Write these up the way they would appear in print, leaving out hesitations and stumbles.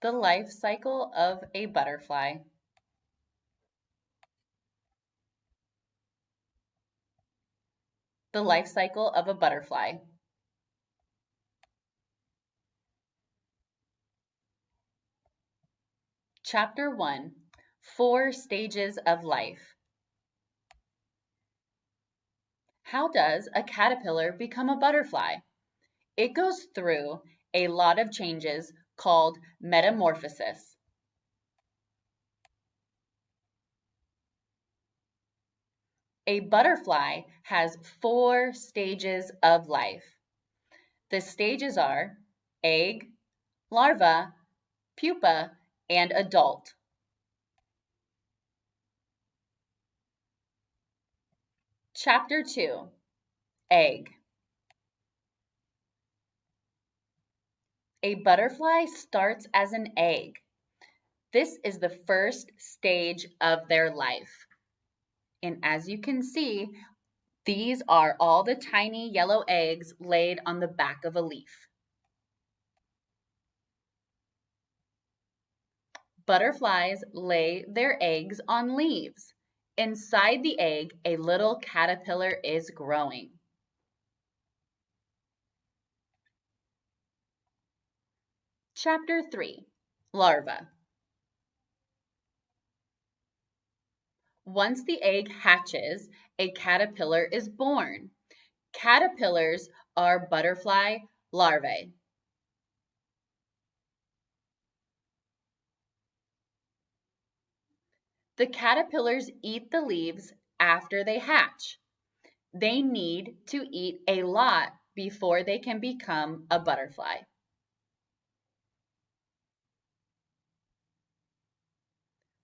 The life cycle of a butterfly. The life cycle of a butterfly. Chapter 1, 4 Stages of Life. How does a caterpillar become a butterfly? It goes through a lot of changes called metamorphosis. A butterfly has 4 stages of life. The stages are egg, larva, pupa, and adult. Chapter 2, Egg. A butterfly starts as an egg. This is the first stage of their life. And as you can see, these are all the tiny yellow eggs laid on the back of a leaf. Butterflies lay their eggs on leaves. Inside the egg, a little caterpillar is growing. Chapter 3, Larva. Once the egg hatches, a caterpillar is born. Caterpillars are butterfly larvae. The caterpillars eat the leaves after they hatch. They need to eat a lot before they can become a butterfly.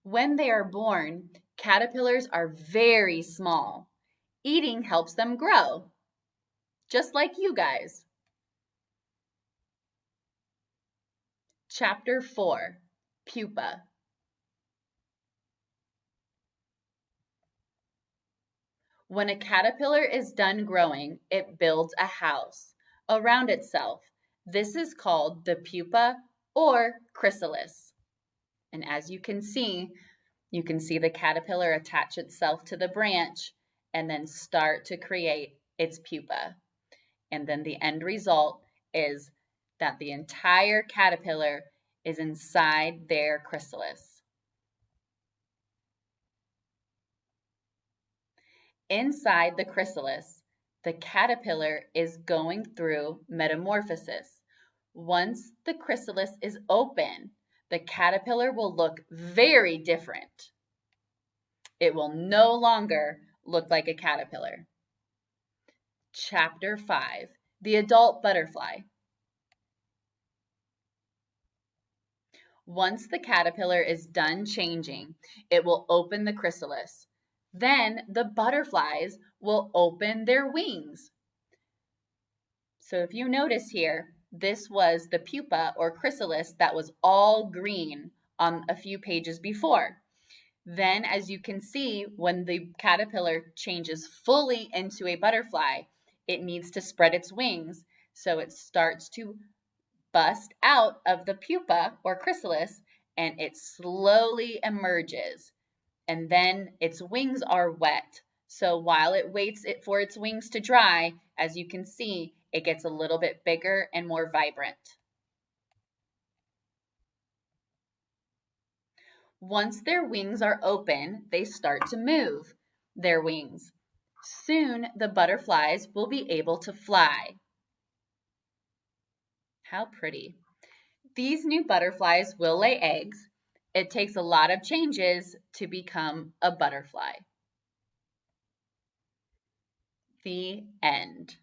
When they are born, caterpillars are very small. Eating helps them grow, just like you guys. Chapter 4, Pupa. When a caterpillar is done growing, it builds a house around itself. This is called the pupa or chrysalis. And as you can see the caterpillar attach itself to the branch and then start to create its pupa. And then the end result is that the entire caterpillar is inside their chrysalis. Inside the chrysalis, the caterpillar is going through metamorphosis. Once the chrysalis is open, the caterpillar will look very different. It will no longer look like a caterpillar. Chapter 5, The Adult Butterfly. Once the caterpillar is done changing, it will open the chrysalis. Then the butterflies will open their wings. So if you notice here, this was the pupa or chrysalis that was all green on a few pages before. Then, as you can see, when the caterpillar changes fully into a butterfly, it needs to spread its wings. So it starts to bust out of the pupa or chrysalis and it slowly emerges. And then its wings are wet. So while it waits for its wings to dry, as you can see, it gets a little bit bigger and more vibrant. Once their wings are open, they start to move their wings. Soon the butterflies will be able to fly. How pretty. These new butterflies will lay eggs. It takes a lot of changes to become a butterfly. The end.